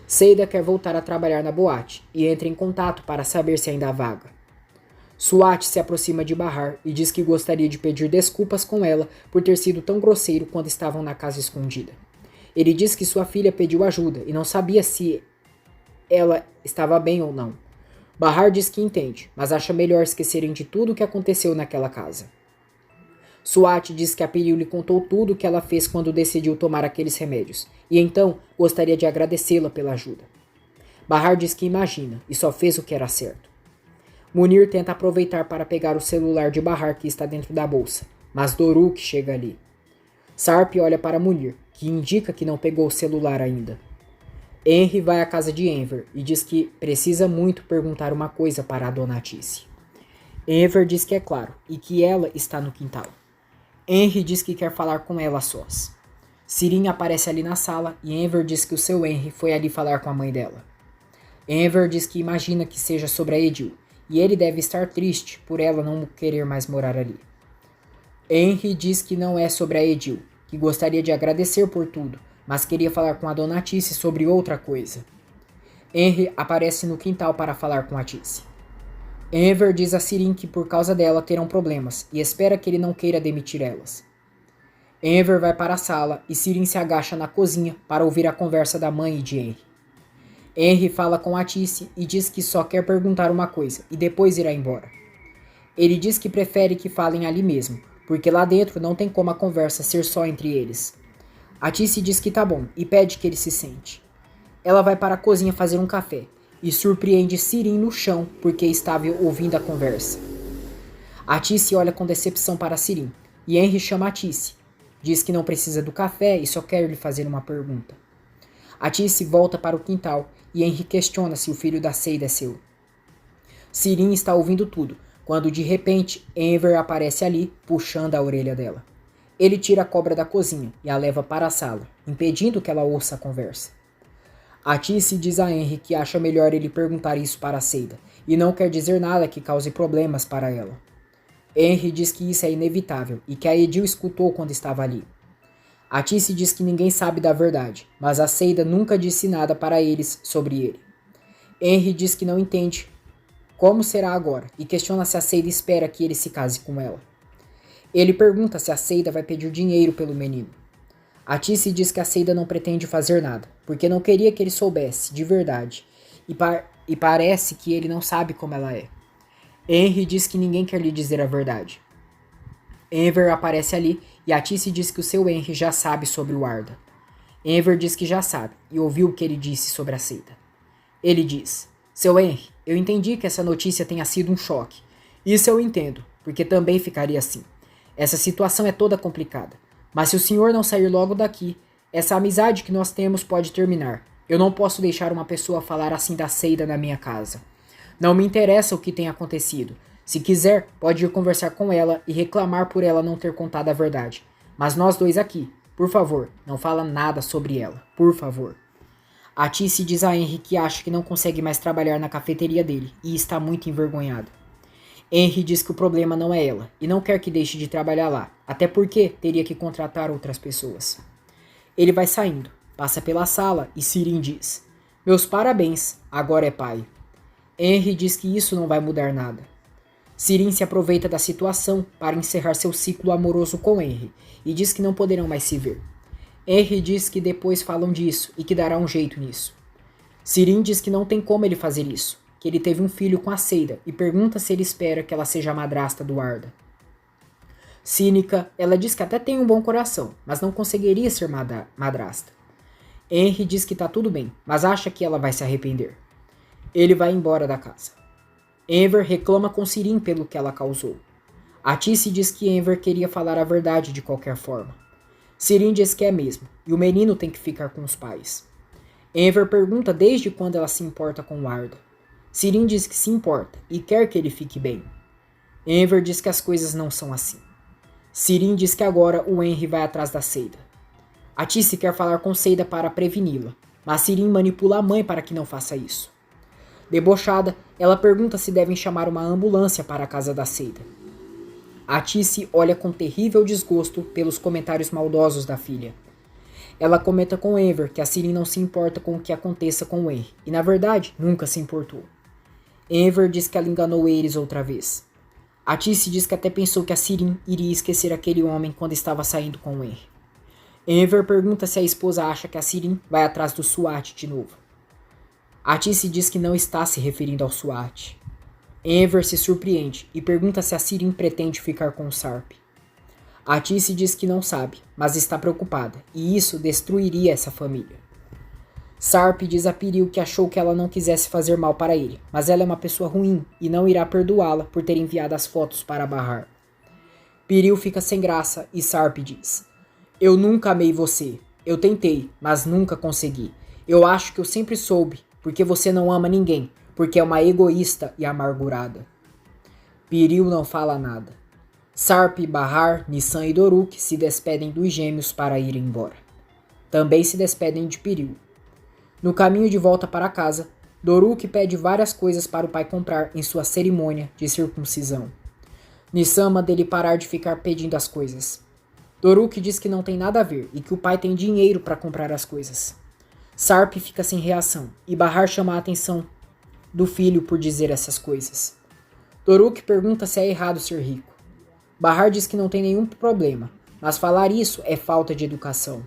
Seida quer voltar a trabalhar na boate e entra em contato para saber se ainda há vaga. Swat se aproxima de Bahar e diz que gostaria de pedir desculpas com ela por ter sido tão grosseiro quando estavam na casa escondida. Ele diz que sua filha pediu ajuda e não sabia se ela estava bem ou não. Bahar diz que entende, mas acha melhor esquecerem de tudo o que aconteceu naquela casa. Swat diz que a Piril lhe contou tudo o que ela fez quando decidiu tomar aqueles remédios, e então gostaria de agradecê-la pela ajuda. Bahar diz que imagina, e só fez o que era certo. Munir tenta aproveitar para pegar o celular de Bahar que está dentro da bolsa, mas Doruk chega ali. Sarp olha para Munir, que indica que não pegou o celular ainda. Henry vai à casa de Enver e diz que precisa muito perguntar uma coisa para a dona Tice. Enver diz que é claro e que ela está no quintal. Henry diz que quer falar com ela a sós. Sirin aparece ali na sala e Enver diz que o seu Henry foi ali falar com a mãe dela. Enver diz que imagina que seja sobre a Edil e ele deve estar triste por ela não querer mais morar ali. Henry diz que não é sobre a Edil, que gostaria de agradecer por tudo, mas queria falar com a dona Tice sobre outra coisa. Henry aparece no quintal para falar com a Tice. Enver diz a Sirin que por causa dela terão problemas e espera que ele não queira demitir elas. Enver vai para a sala e Sirin se agacha na cozinha para ouvir a conversa da mãe e de Henry. Henry fala com a Tice e diz que só quer perguntar uma coisa e depois irá embora. Ele diz que prefere que falem ali mesmo, porque lá dentro não tem como a conversa ser só entre eles. A Tice diz que tá bom e pede que ele se sente. Ela vai para a cozinha fazer um café e surpreende Sirin no chão porque estava ouvindo a conversa. A Tice olha com decepção para Sirin e Henry chama a Tice. Diz que não precisa do café e só quer lhe fazer uma pergunta. A Tice volta para o quintal e Henry questiona se o filho da Seida é seu. Sirin está ouvindo tudo, quando de repente Enver aparece ali, puxando a orelha dela. Ele tira a cobra da cozinha e a leva para a sala, impedindo que ela ouça a conversa. A Tice diz a Henry que acha melhor ele perguntar isso para a Seida, e não quer dizer nada que cause problemas para ela. Henry diz que isso é inevitável e que a Edil escutou quando estava ali. A Tice diz que ninguém sabe da verdade, mas a Seida nunca disse nada para eles sobre ele. Henry diz que não entende como será agora e questiona se a Seida espera que ele se case com ela. Ele pergunta se a Seida vai pedir dinheiro pelo menino. A Tice diz que a Seida não pretende fazer nada, porque não queria que ele soubesse, de verdade, e parece que ele não sabe como ela é. Henry diz que ninguém quer lhe dizer a verdade. Enver aparece ali e a Tice diz que o seu Henry já sabe sobre o Arda. Enver diz que já sabe e ouviu o que ele disse sobre a Seida. Ele diz: seu Henry, eu entendi que essa notícia tenha sido um choque. Isso eu entendo, porque também ficaria assim. Essa situação é toda complicada. Mas se o senhor não sair logo daqui, essa amizade que nós temos pode terminar. Eu não posso deixar uma pessoa falar assim da Seida na minha casa. Não me interessa o que tem acontecido. Se quiser, pode ir conversar com ela e reclamar por ela não ter contado a verdade. Mas nós dois aqui, por favor, não fala nada sobre ela. Por favor. A Tice diz a Henry que acha que não consegue mais trabalhar na cafeteria dele e está muito envergonhada. Henry diz que o problema não é ela e não quer que deixe de trabalhar lá, até porque teria que contratar outras pessoas. Ele vai saindo, passa pela sala e Sirin diz: "Meus parabéns, agora é pai." Henry diz que isso não vai mudar nada. Sirin se aproveita da situação para encerrar seu ciclo amoroso com Henry e diz que não poderão mais se ver. Henry diz que depois falam disso e que dará um jeito nisso. Sirin diz que não tem como ele fazer isso, que ele teve um filho com a Seida e pergunta se ele espera que ela seja a madrasta do Arda. Cínica, ela diz que até tem um bom coração, mas não conseguiria ser madrasta. Henry diz que tá tudo bem, mas acha que ela vai se arrepender. Ele vai embora da casa. Enver reclama com Sirin pelo que ela causou. A Tice diz que Enver queria falar a verdade de qualquer forma. Sirin diz que é mesmo, e o menino tem que ficar com os pais. Enver pergunta desde quando ela se importa com o Arda. Sirin diz que se importa e quer que ele fique bem. Enver diz que as coisas não são assim. Sirin diz que agora o Henry vai atrás da Seida. A Tice quer falar com Seida para preveni-la, mas Sirin manipula a mãe para que não faça isso. Debochada, ela pergunta se devem chamar uma ambulância para a casa da Seida. A Tice olha com terrível desgosto pelos comentários maldosos da filha. Ela comenta com Enver que a Sirin não se importa com o que aconteça com o Henry, e na verdade nunca se importou. Enver diz que ela enganou eles outra vez. A Tice diz que até pensou que a Sirin iria esquecer aquele homem quando estava saindo com o Henry. Enver pergunta se a esposa acha que a Sirin vai atrás do SWAT de novo. A Tice diz que não está se referindo ao SWAT. Enver se surpreende e pergunta se a Sirin pretende ficar com o Sarp. A Tice diz que não sabe, mas está preocupada, e isso destruiria essa família. Sarp diz a Piril que achou que ela não quisesse fazer mal para ele, mas ela é uma pessoa ruim e não irá perdoá-la por ter enviado as fotos para Bahar. Piril fica sem graça e Sarp diz: "Eu nunca amei você. Eu tentei, mas nunca consegui. Eu acho que eu sempre soube, porque você não ama ninguém, porque é uma egoísta e amargurada." Piril não fala nada. Sarp, Bahar, Nissan e Doruk se despedem dos gêmeos para irem embora. Também se despedem de Piril. No caminho de volta para casa, Doruk pede várias coisas para o pai comprar em sua cerimônia de circuncisão. Nissan manda ele parar de ficar pedindo as coisas. Doruk diz que não tem nada a ver e que o pai tem dinheiro para comprar as coisas. Sarp fica sem reação e Bahar chama a atenção do filho por dizer essas coisas. Doruk pergunta se é errado ser rico. Bahar diz que não tem nenhum problema, mas falar isso é falta de educação.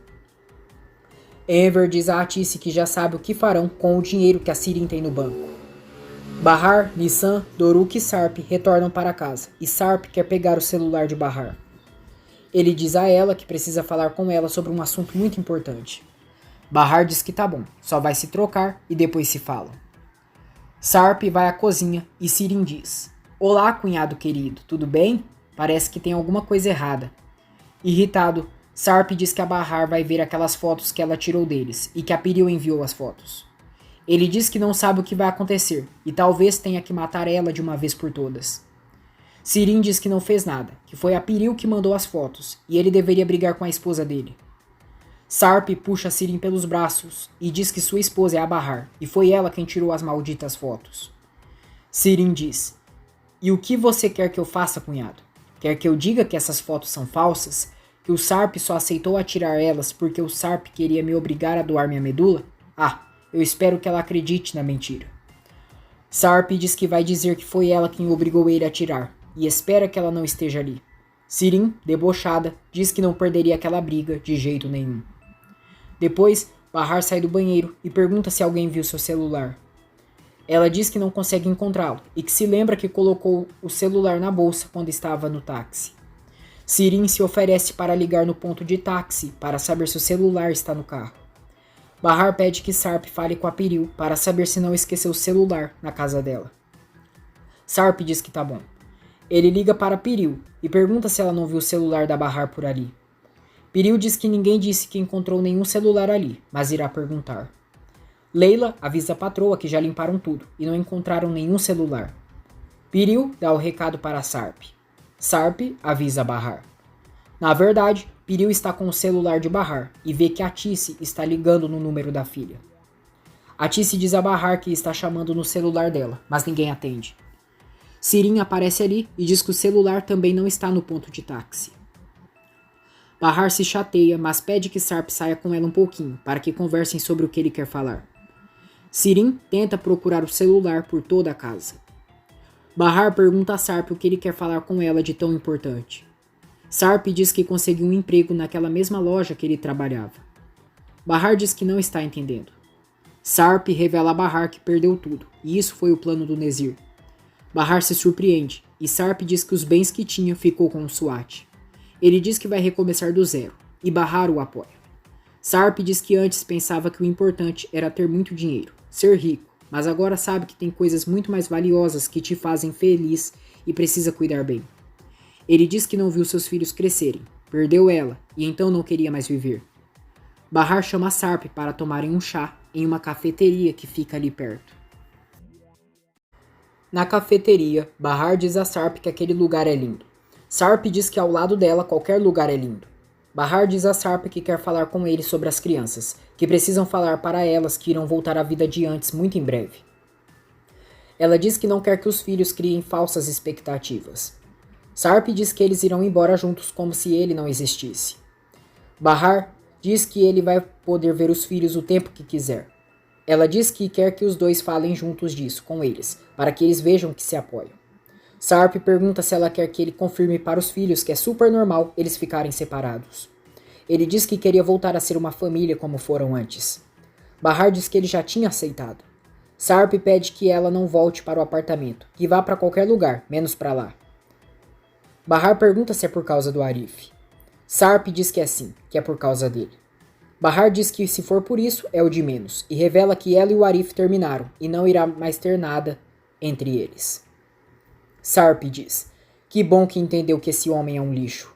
Enver diz a Tice que já sabe o que farão com o dinheiro que a Sirin tem no banco. Bahar, Nissan, Doruk e Sarp retornam para casa e Sarp quer pegar o celular de Bahar. Ele diz a ela que precisa falar com ela sobre um assunto muito importante. Bahar diz que tá bom, só vai se trocar e depois se falam. Sarp vai à cozinha e Sirin diz: "Olá, cunhado querido, tudo bem? Parece que tem alguma coisa errada." Irritado, Sarp diz que a Bahar vai ver aquelas fotos que ela tirou deles e que a Piril enviou as fotos. Ele diz que não sabe o que vai acontecer e talvez tenha que matar ela de uma vez por todas. Sirin diz que não fez nada, que foi a Piril que mandou as fotos e ele deveria brigar com a esposa dele. Sarp puxa Sirin pelos braços e diz que sua esposa é a Bahar e foi ela quem tirou as malditas fotos. Sirin diz: "E o que você quer que eu faça, cunhado? Quer que eu diga que essas fotos são falsas? Que o Sarp só aceitou atirar elas porque o Sarp queria me obrigar a doar minha medula? Ah, eu espero que ela acredite na mentira." Sarp diz que vai dizer que foi ela quem obrigou ele a atirar e espera que ela não esteja ali. Sirin, debochada, diz que não perderia aquela briga de jeito nenhum. Depois, Bahar sai do banheiro e pergunta se alguém viu seu celular. Ela diz que não consegue encontrá-lo e que se lembra que colocou o celular na bolsa quando estava no táxi. Sirin se oferece para ligar no ponto de táxi para saber se o celular está no carro. Bahar pede que Sarp fale com a Piril para saber se não esqueceu o celular na casa dela. Sarp diz que tá bom. Ele liga para Piril e pergunta se ela não viu o celular da Bahar por ali. Piril diz que ninguém disse que encontrou nenhum celular ali, mas irá perguntar. Leila avisa a patroa que já limparam tudo e não encontraram nenhum celular. Piril dá o recado para Sarp. Sarp avisa Bahar. Na verdade, Piril está com o celular de Bahar e vê que a Tice está ligando no número da filha. Atice diz a Bahar que está chamando no celular dela, mas ninguém atende. Sirin aparece ali e diz que o celular também não está no ponto de táxi. Bahar se chateia, mas pede que Sarp saia com ela um pouquinho, para que conversem sobre o que ele quer falar. Sirin tenta procurar o celular por toda a casa. Bahar pergunta a Sarp o que ele quer falar com ela de tão importante. Sarp diz que conseguiu um emprego naquela mesma loja que ele trabalhava. Bahar diz que não está entendendo. Sarp revela a Bahar que perdeu tudo, e isso foi o plano do Nezir. Bahar se surpreende, e Sarp diz que os bens que tinha ficou com o Swat. Ele diz que vai recomeçar do zero, e Bahar o apoia. Sarp diz que antes pensava que o importante era ter muito dinheiro, ser rico, mas agora sabe que tem coisas muito mais valiosas que te fazem feliz e precisa cuidar bem. Ele diz que não viu seus filhos crescerem, perdeu ela, e então não queria mais viver. Bahar chama Sarp para tomarem um chá em uma cafeteria que fica ali perto. Na cafeteria, Bahar diz a Sarp que aquele lugar é lindo. Sarp diz que ao lado dela qualquer lugar é lindo. Bahar diz a Sarp que quer falar com ele sobre as crianças, que precisam falar para elas que irão voltar à vida de antes muito em breve. Ela diz que não quer que os filhos criem falsas expectativas. Sarp diz que eles irão embora juntos como se ele não existisse. Bahar diz que ele vai poder ver os filhos o tempo que quiser. Ela diz que quer que os dois falem juntos disso com eles, para que eles vejam que se apoiam. Sarp pergunta se ela quer que ele confirme para os filhos que é super normal eles ficarem separados. Ele diz que queria voltar a ser uma família como foram antes. Bahar diz que ele já tinha aceitado. Sarp pede que ela não volte para o apartamento, que vá para qualquer lugar, menos para lá. Bahar pergunta se é por causa do Arif. Sarp diz que é sim, que é por causa dele. Bahar diz que se for por isso, é o de menos, e revela que ela e o Arif terminaram, e não irá mais ter nada entre eles. Sarp diz, que bom que entendeu que esse homem é um lixo.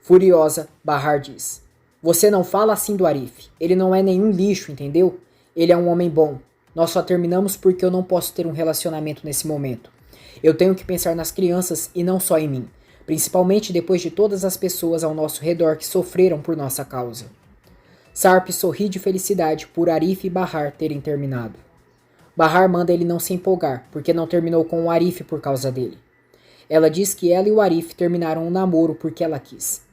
Furiosa, Bahar diz, você não fala assim do Arif, ele não é nenhum lixo, entendeu? Ele é um homem bom. Nós só terminamos porque eu não posso ter um relacionamento nesse momento. Eu tenho que pensar nas crianças e não só em mim. Principalmente depois de todas as pessoas ao nosso redor que sofreram por nossa causa. Sarp sorri de felicidade por Arif e Bahar terem terminado. Bahar manda ele não se empolgar, porque não terminou com o Arif por causa dele. Ela diz que ela e o Arif terminaram um namoro porque ela quis.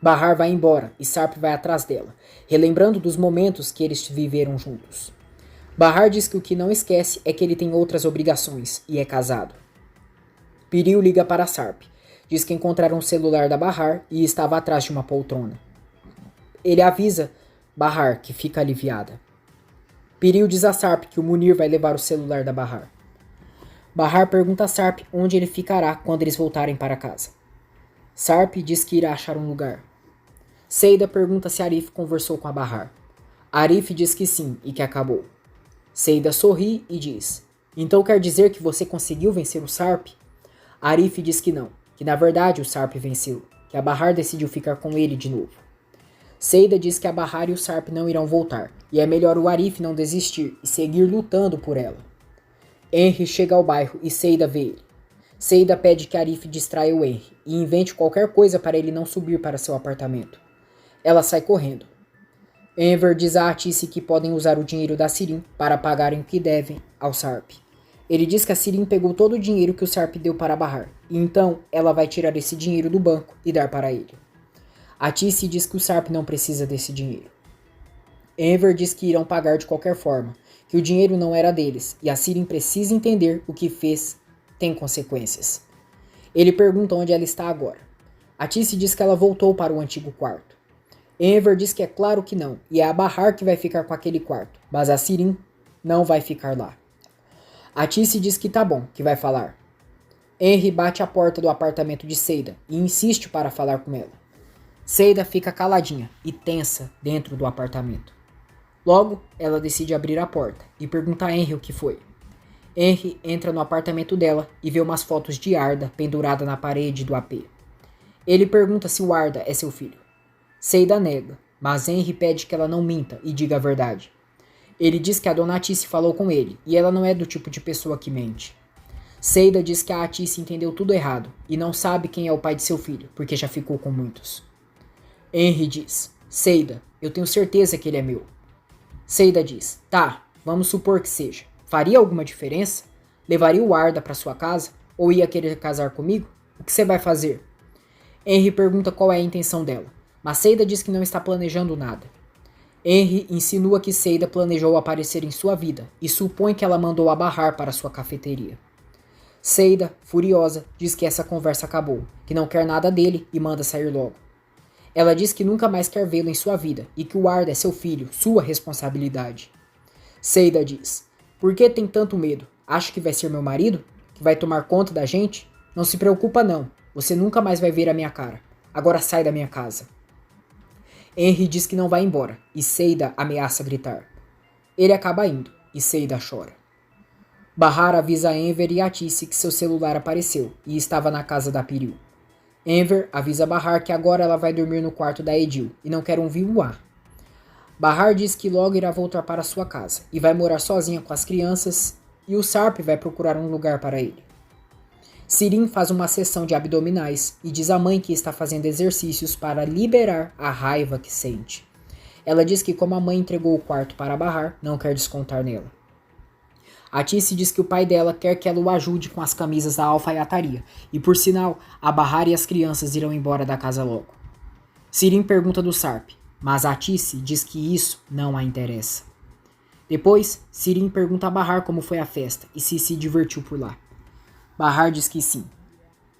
Bahar vai embora e Sarp vai atrás dela, relembrando dos momentos que eles viveram juntos. Bahar diz que o que não esquece é que ele tem outras obrigações e é casado. Piril liga para Sarp. Diz que encontraram o celular da Bahar e estava atrás de uma poltrona. Ele avisa Bahar, que fica aliviada. Piril diz a Sarp que o Munir vai levar o celular da Bahar. Bahar pergunta a Sarp onde ele ficará quando eles voltarem para casa. Sarp diz que irá achar um lugar. Seida pergunta se Arif conversou com a Bahar. Arif diz que sim e que acabou. Seida sorri e diz, então quer dizer que você conseguiu vencer o Sarp? Arif diz que não, que na verdade o Sarp venceu, que a Bahar decidiu ficar com ele de novo. Seida diz que a Bahar e o Sarp não irão voltar, e é melhor o Arif não desistir e seguir lutando por ela. Henry chega ao bairro e Seida vê ele. Seida pede que Arif distraia o Henry e invente qualquer coisa para ele não subir para seu apartamento. Ela sai correndo. Enver diz a Atice que podem usar o dinheiro da Sirin para pagarem o que devem ao Sarp. Ele diz que a Sirin pegou todo o dinheiro que o Sarp deu para Bahar, e então ela vai tirar esse dinheiro do banco e dar para ele. Atice diz que o Sarp não precisa desse dinheiro. Enver diz que irão pagar de qualquer forma, que o dinheiro não era deles, e a Sirin precisa entender o que fez tem consequências. Ele pergunta onde ela está agora. Atice diz que ela voltou para o antigo quarto. Enver diz que é claro que não, e é a Bahar que vai ficar com aquele quarto, mas a Sirin não vai ficar lá. Atice diz que tá bom, que vai falar. Henry bate a porta do apartamento de Seida e insiste para falar com ela. Seida fica caladinha e tensa dentro do apartamento. Logo, ela decide abrir a porta e pergunta a Henry o que foi. Henry entra no apartamento dela e vê umas fotos de Arda pendurada na parede do AP. Ele pergunta se o Arda é seu filho. Seida nega, mas Henry pede que ela não minta e diga a verdade. Ele diz que a dona Atice falou com ele e ela não é do tipo de pessoa que mente. Seida diz que a Atice entendeu tudo errado e não sabe quem é o pai de seu filho, porque já ficou com muitos. Henry diz, Seida, eu tenho certeza que ele é meu. Seida diz, tá, vamos supor que seja. Faria alguma diferença? Levaria o Arda para sua casa? Ou ia querer casar comigo? O que você vai fazer? Henry pergunta qual é a intenção dela, mas Seida diz que não está planejando nada. Henry insinua que Seida planejou aparecer em sua vida e supõe que ela mandou a Bahar para sua cafeteria. Seida, furiosa, diz que essa conversa acabou, que não quer nada dele e manda sair logo. Ela diz que nunca mais quer vê-lo em sua vida e que o Arda é seu filho, sua responsabilidade. Seida diz: por que tem tanto medo? Acha que vai ser meu marido? Que vai tomar conta da gente? Não se preocupa não, você nunca mais vai ver a minha cara. Agora sai da minha casa. Henry diz que não vai embora e Seida ameaça gritar. Ele acaba indo e Seida chora. Bahar avisa a Enver e a Tissy que seu celular apareceu e estava na casa da Piril. Enver avisa Bahar que agora ela vai dormir no quarto da Edil e não quer ouvir um A. Bahar diz que logo irá voltar para sua casa e vai morar sozinha com as crianças e o Sarp vai procurar um lugar para ele. Sirin faz uma sessão de abdominais e diz à mãe que está fazendo exercícios para liberar a raiva que sente. Ela diz que como a mãe entregou o quarto para Bahar, não quer descontar nela. A Tissy diz que o pai dela quer que ela o ajude com as camisas da alfaiataria, e por sinal, a Bahar e as crianças irão embora da casa logo. Sirin pergunta do Sarp, mas a Tissy diz que isso não a interessa. Depois, Sirin pergunta a Bahar como foi a festa e se divertiu por lá. Bahar diz que sim.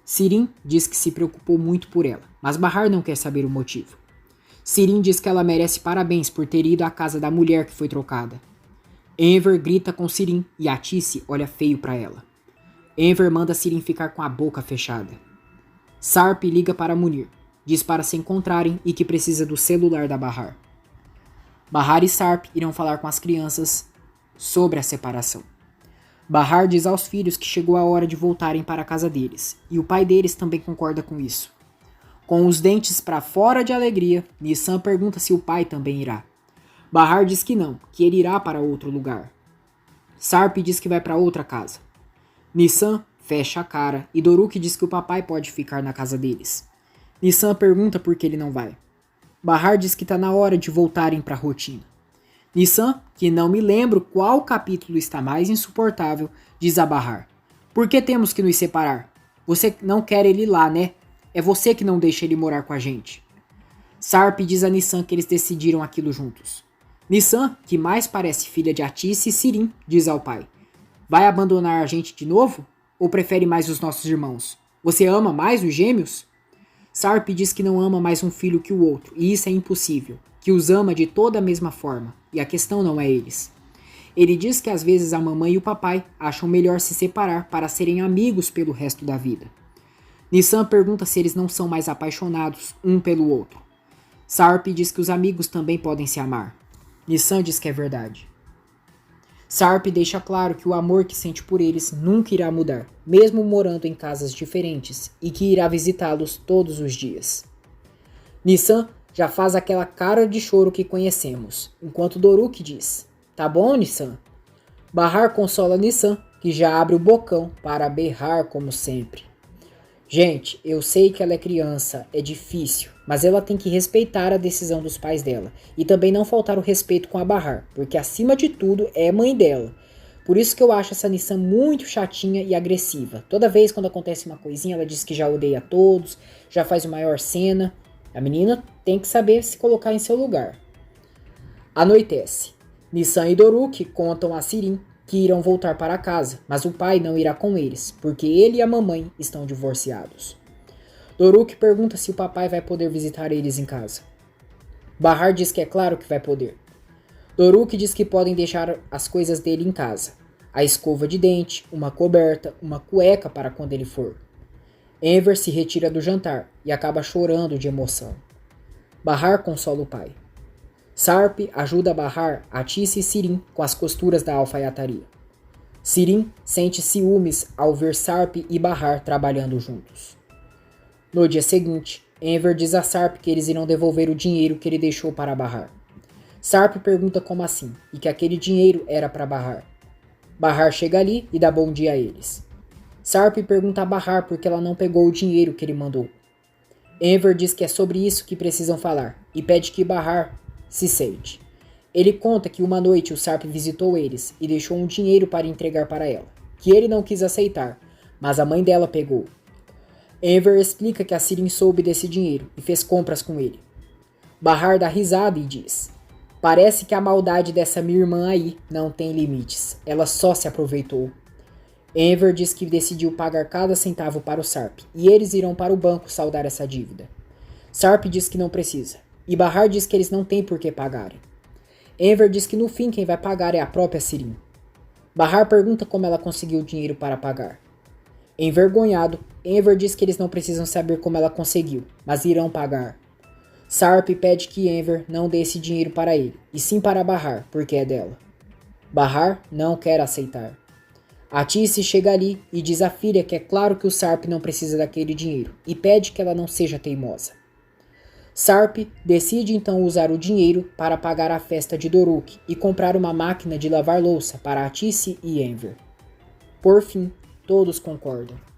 Sirin diz que se preocupou muito por ela, mas Bahar não quer saber o motivo. Sirin diz que ela merece parabéns por ter ido à casa da mulher que foi trocada. Enver grita com Sirin e a Tissy olha feio para ela. Enver manda Sirin ficar com a boca fechada. Sarp liga para Munir, diz para se encontrarem e que precisa do celular da Bahar. Bahar e Sarp irão falar com as crianças sobre a separação. Bahar diz aos filhos que chegou a hora de voltarem para a casa deles, e o pai deles também concorda com isso. Com os dentes para fora de alegria, Nissan pergunta se o pai também irá. Bahar diz que não, que ele irá para outro lugar. Sarp diz que vai para outra casa. Nissan fecha a cara e Doruk diz que o papai pode ficar na casa deles. Nissan pergunta por que ele não vai. Bahar diz que está na hora de voltarem para a rotina. Nissan, que não me lembro qual capítulo está mais insuportável, diz a Bahar: por que temos que nos separar? Você não quer ele lá, né? É você que não deixa ele morar com a gente. Sarp diz a Nissan que eles decidiram aquilo juntos. Nissan, que mais parece filha de Atice e Sirin, diz ao pai: vai abandonar a gente de novo? Ou prefere mais os nossos irmãos? Você ama mais os gêmeos? Sarp diz que não ama mais um filho que o outro, e isso é impossível, que os ama de toda a mesma forma, e a questão não é eles. Ele diz que às vezes a mamãe e o papai acham melhor se separar para serem amigos pelo resto da vida. Nissan pergunta se eles não são mais apaixonados um pelo outro. Sarp diz que os amigos também podem se amar. Nissan diz que é verdade. Sarp deixa claro que o amor que sente por eles nunca irá mudar, mesmo morando em casas diferentes, e que irá visitá-los todos os dias. Nissan já faz aquela cara de choro que conhecemos, enquanto Doruk diz: tá bom, Nissan? Bahar consola Nissan, que já abre o bocão para berrar como sempre. Gente, eu sei que ela é criança, é difícil, mas ela tem que respeitar a decisão dos pais dela. E também não faltar o respeito com a Bahar, porque acima de tudo é mãe dela. Por isso que eu acho essa Nissan muito chatinha e agressiva. Toda vez quando acontece uma coisinha, ela diz que já odeia todos, já faz o maior cena. A menina tem que saber se colocar em seu lugar. Anoitece. Nissan e Doruk contam a Sirin que irão voltar para casa, mas o pai não irá com eles, porque ele e a mamãe estão divorciados. Doruk pergunta se o papai vai poder visitar eles em casa. Bahar diz que é claro que vai poder. Doruk diz que podem deixar as coisas dele em casa. A escova de dente, uma coberta, uma cueca para quando ele for. Enver se retira do jantar e acaba chorando de emoção. Bahar consola o pai. Sarp ajuda Bahar, Atice e Sirin com as costuras da alfaiataria. Sirin sente ciúmes ao ver Sarp e Bahar trabalhando juntos. No dia seguinte, Enver diz a Sarp que eles irão devolver o dinheiro que ele deixou para Bahar. Sarp pergunta como assim, e que aquele dinheiro era para Bahar. Bahar chega ali e dá bom dia a eles. Sarp pergunta a Bahar por que ela não pegou o dinheiro que ele mandou. Enver diz que é sobre isso que precisam falar, e pede que Bahar se sente. Ele conta que uma noite o Sarp visitou eles e deixou um dinheiro para entregar para ela, que ele não quis aceitar, mas a mãe dela pegou. Enver explica que a Sirin soube desse dinheiro e fez compras com ele. Bahar dá risada e diz: parece que a maldade dessa minha irmã aí não tem limites, ela só se aproveitou. Enver diz que decidiu pagar cada centavo para o Sarp e eles irão para o banco saldar essa dívida. Sarp diz que não precisa e Bahar diz que eles não têm por que pagarem. Enver diz que no fim quem vai pagar é a própria Sirin. Bahar pergunta como ela conseguiu o dinheiro para pagar. Envergonhado, Enver diz que eles não precisam saber como ela conseguiu, mas irão pagar. Sarp pede que Enver não dê esse dinheiro para ele, e sim para Bahar, porque é dela. Bahar não quer aceitar. A Tissy chega ali e diz à filha que é claro que o Sarp não precisa daquele dinheiro, e pede que ela não seja teimosa. Sarp decide então usar o dinheiro para pagar a festa de Doruk e comprar uma máquina de lavar louça para a Tissy e Enver. Por fim, todos concordam.